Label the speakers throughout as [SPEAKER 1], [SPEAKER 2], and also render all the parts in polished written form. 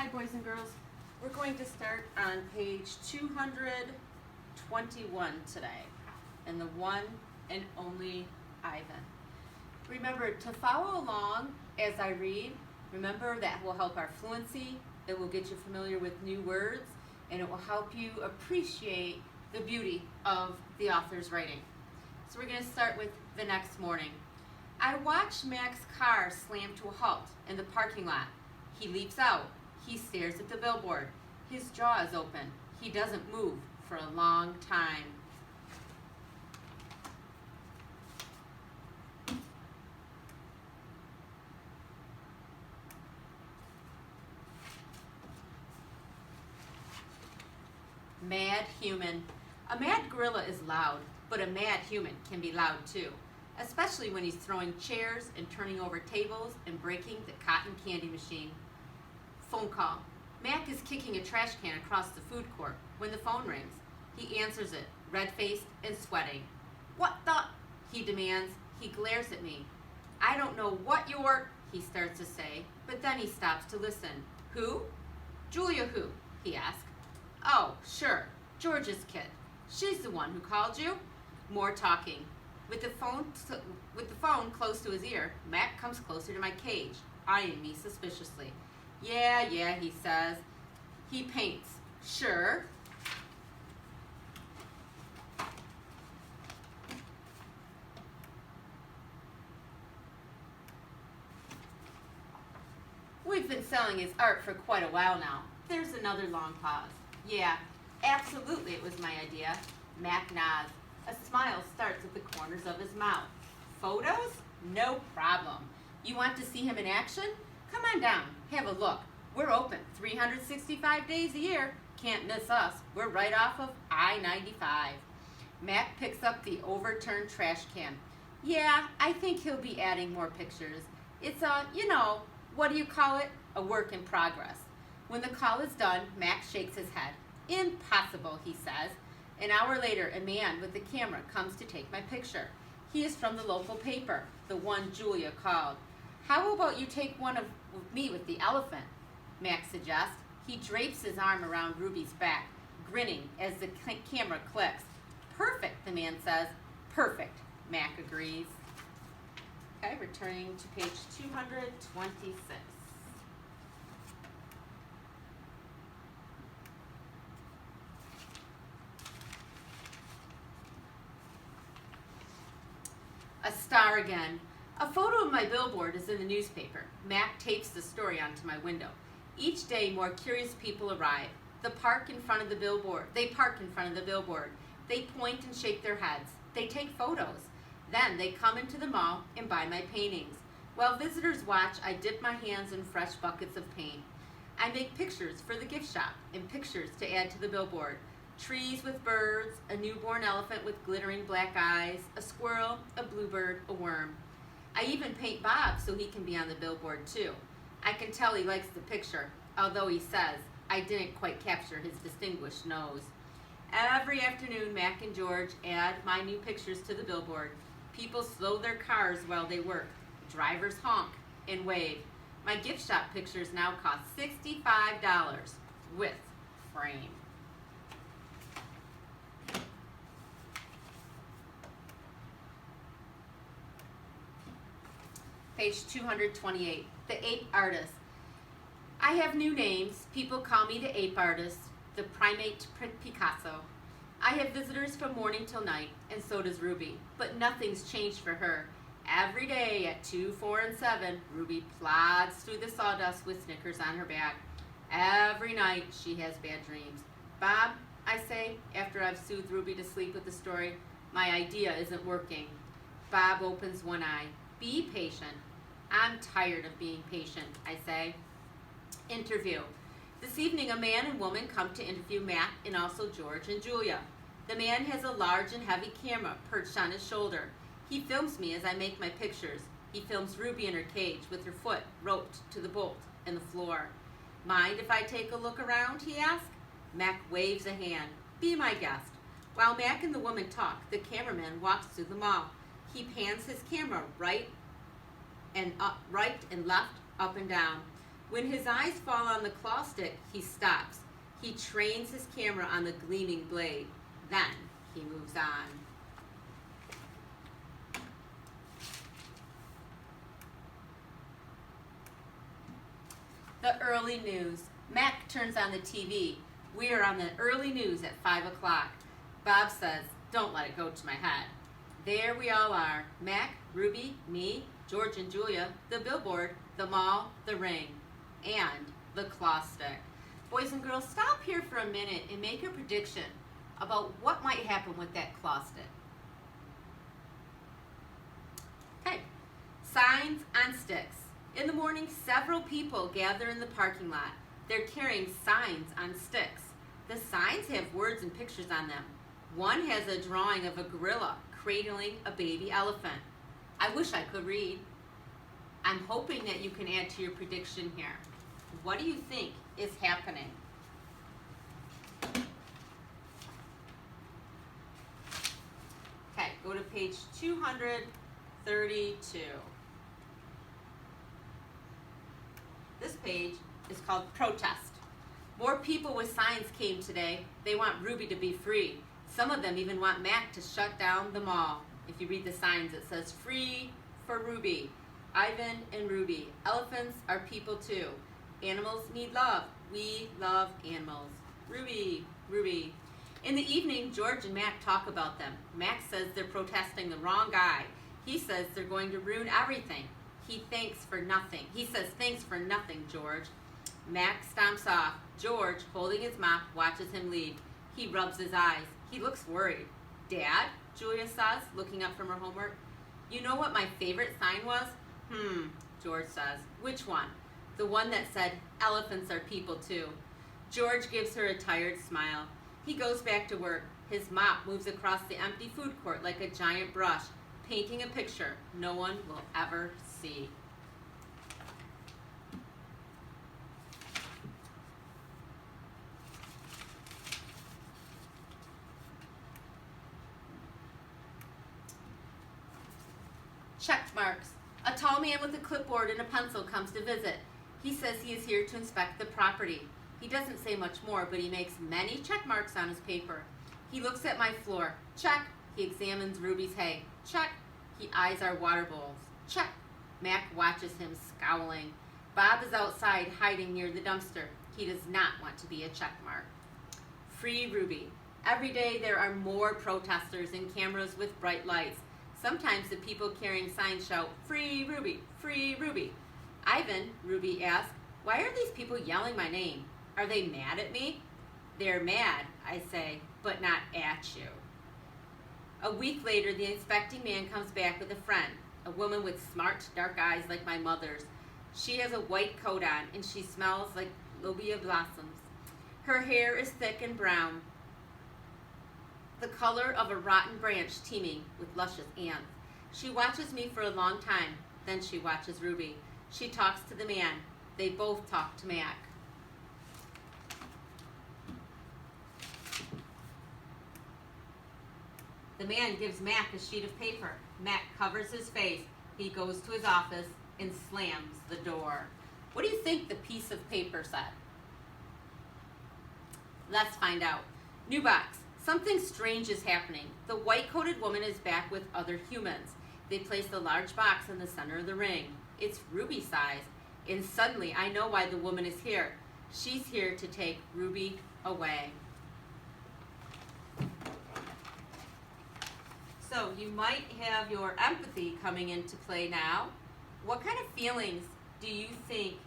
[SPEAKER 1] Hi, boys and girls. We're going to start on page 221 today, and the one and only Ivan. Remember to follow along as I read. Remember that will help our fluency, it will get you familiar with new words, and it will help you appreciate the beauty of the author's writing. So we're going to start with the next morning. I watch Mac's car slam to a halt in the parking lot. He leaps out. He stares at the billboard. His jaw is open. He doesn't move for a long time. Mad human. A mad gorilla is loud, but a mad human can be loud too, especially when he's throwing chairs and turning over tables and breaking the cotton candy machine. Phone call. Mac is kicking a trash can across the food court when the phone rings. He answers it, red-faced and sweating. What the? He demands. He glares at me. I don't know what you're, he starts to say, but then he stops to listen. Who? Julia who? He asks. Oh, sure, George's kid. She's the one who called you. More talking. With the phone close to his ear, Mac comes closer to my cage, eyeing me suspiciously. Yeah, he says. He paints. Sure. We've been selling his art for quite a while now. There's another long pause. Yeah, absolutely it was my idea. Mac nods. A smile starts at the corners of his mouth. Photos? No problem. You want to see him in action? Come on down, have a look. We're open 365 days a year. Can't miss us. We're right off of I-95. Mac picks up the overturned trash can. Yeah, I think he'll be adding more pictures. It's a, what do you call it? A work in progress. When the call is done, Mac shakes his head. Impossible, he says. An hour later, a man with a camera comes to take my picture. He is from the local paper, the one Julia called. How about you take one of me with the elephant? Mac suggests. He drapes his arm around Ruby's back, grinning as the camera clicks. Perfect, the man says. Perfect, Mac agrees. Okay, returning to page 226. A star again. A photo of my billboard is in the newspaper. Mac tapes the story onto my window. Each day, more curious people arrive. They park in front of the billboard. They point and shake their heads. They take photos. Then they come into the mall and buy my paintings. While visitors watch, I dip my hands in fresh buckets of paint. I make pictures for the gift shop and pictures to add to the billboard. Trees with birds, a newborn elephant with glittering black eyes, a squirrel, a bluebird, a worm. I even paint Bob so he can be on the billboard too. I can tell he likes the picture, although he says I didn't quite capture his distinguished nose. Every afternoon, Mac and George add my new pictures to the billboard. People slow their cars while they work. Drivers honk and wave. My gift shop pictures now cost $65 with frame. Page 228, The Ape Artist. I have new names. People call me the Ape Artist, the Primate Picasso. I have visitors from morning till night, and so does Ruby, but nothing's changed for her. Every day at 2, 4, and 7, Ruby plods through the sawdust with Snickers on her back. Every night she has bad dreams. Bob, I say, after I've soothed Ruby to sleep with the story, my idea isn't working. Bob opens one eye. Be patient. I'm tired of being patient, I say. Interview. This evening, a man and woman come to interview Mac and also George and Julia. The man has a large and heavy camera perched on his shoulder. He films me as I make my pictures. He films Ruby in her cage with her foot roped to the bolt in the floor. Mind if I take a look around, he asks. Mac waves a hand. Be my guest. While Mac and the woman talk, the cameraman walks through the mall. He pans his camera right and left, up and down. When his eyes fall on the claw stick, he stops. He trains his camera on the gleaming blade. Then he moves on. The early news. Mac turns on the TV. We are on the early news at 5 o'clock. Bob says, "Don't let it go to my head." There we all are. Mac, Ruby, me, George and Julia, the billboard, the mall, the ring, and the claw stick. Boys and girls, stop here for a minute and make a prediction about what might happen with that claw stick. Okay, signs on sticks. In the morning, several people gather in the parking lot. They're carrying signs on sticks. The signs have words and pictures on them. One has a drawing of a gorilla cradling a baby elephant. I wish I could read. I'm hoping that you can add to your prediction here. What do you think is happening? Okay, go to page 232. This page is called Protest. More people with signs came today. They want Ruby to be free. Some of them even want Mac to shut down the mall. If you read the signs, it says free for Ruby. Ivan and Ruby. Elephants are people too. Animals need love. We love animals. Ruby, Ruby. In the evening, George and Mac talk about them. Mac says they're protesting the wrong guy. He says they're going to ruin everything. He says, "Thanks for nothing, George." Mac stomps off. George, holding his mop, watches him leave. He rubs his eyes. He looks worried. "Dad," Julia says, looking up from her homework, "you know what my favorite sign was?" George says. "Which one?" "The one that said, 'Elephants are people too.'" George gives her a tired smile. He goes back to work. His mop moves across the empty food court like a giant brush, painting a picture no one will ever see. Check marks. A tall man with a clipboard and a pencil comes to visit. He says he is here to inspect the property. He doesn't say much more, but he makes many check marks on his paper. He looks at my floor. Check. He examines Ruby's hay. Check. He eyes our water bowls. Check. Mac watches him, scowling. Bob is outside, hiding near the dumpster. He does not want to be a check mark. Free Ruby. Every day there are more protesters and cameras with bright lights. Sometimes the people carrying signs shout, "Free Ruby, free Ruby." "Ivan," Ruby asks, "why are these people yelling my name? Are they mad at me?" "They're mad," I say, "but not at you." A week later, the inspecting man comes back with a friend, a woman with smart, dark eyes like my mother's. She has a white coat on, and she smells like lobia blossoms. Her hair is thick and brown, the color of a rotten branch teeming with luscious ants. She watches me for a long time, then she watches Ruby. She talks to the man. They both talk to Mac. The man gives Mac a sheet of paper. Mac covers his face. He goes to his office and slams the door. What do you think the piece of paper said? Let's find out. New box. Something strange is happening. The white-coated woman is back with other humans. They place the large box in the center of the ring. It's Ruby size. And suddenly I know why the woman is here. She's here to take Ruby away. So you might have your empathy coming into play now. What kind of feelings do you think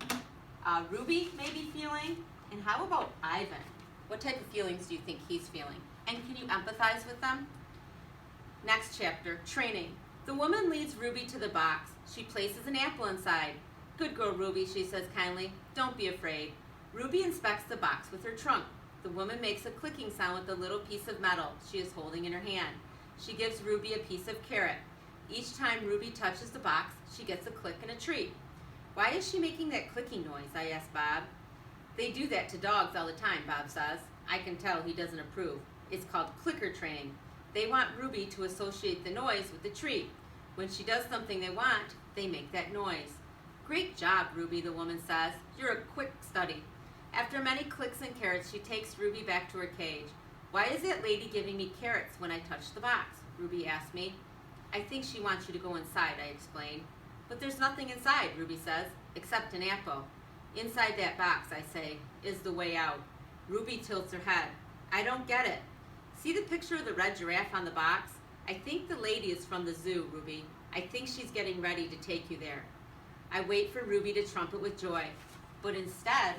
[SPEAKER 1] Ruby may be feeling? And how about Ivan? What type of feelings do you think he's feeling? And can you empathize with them? Next chapter, training. The woman leads Ruby to the box. She places an apple inside. "Good girl, Ruby," she says kindly. "Don't be afraid." Ruby inspects the box with her trunk. The woman makes a clicking sound with the little piece of metal she is holding in her hand. She gives Ruby a piece of carrot. Each time Ruby touches the box, she gets a click and a treat. "Why is she making that clicking noise?" I ask Bob. "They do that to dogs all the time," Bob says. I can tell he doesn't approve. It's called clicker training. They want Ruby to associate the noise with the treat. When she does something they want, they make that noise. Great job, Ruby, the woman says. You're a quick study. After many clicks and carrots, she takes Ruby back to her cage. Why is that lady giving me carrots when I touch the box? Ruby asked me. I think she wants you to go inside, I explained. But there's nothing inside, Ruby says, except an apple. Inside that box, I say, is the way out. Ruby tilts her head. I don't get it. See the picture of the red giraffe on the box? I think the lady is from the zoo, Ruby. I think she's getting ready to take you there. I wait for Ruby to trumpet with joy, but instead,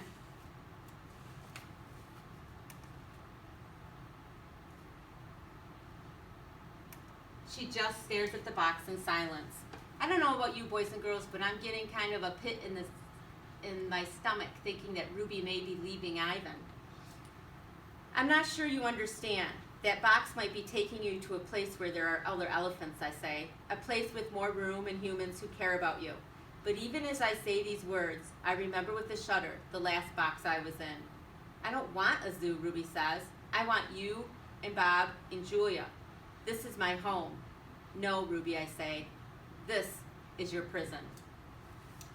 [SPEAKER 1] she just stares at the box in silence. I don't know about you boys and girls, but I'm getting kind of a pit in my stomach thinking that Ruby may be leaving Ivan. I'm not sure you understand. That box might be taking you to a place where there are other elephants, I say. A place with more room and humans who care about you. But even as I say these words, I remember with a shudder the last box I was in. I don't want a zoo, Ruby says. I want you and Bob and Julia. This is my home. No, Ruby, I say. This is your prison.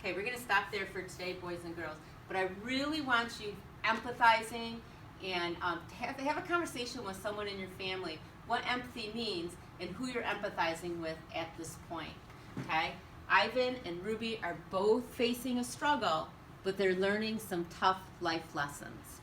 [SPEAKER 1] Okay, we're going to stop there for today, boys and girls. But I really want you empathizing and have a conversation with someone in your family, what empathy means and who you're empathizing with at this point, okay? Ivan and Ruby are both facing a struggle, but they're learning some tough life lessons.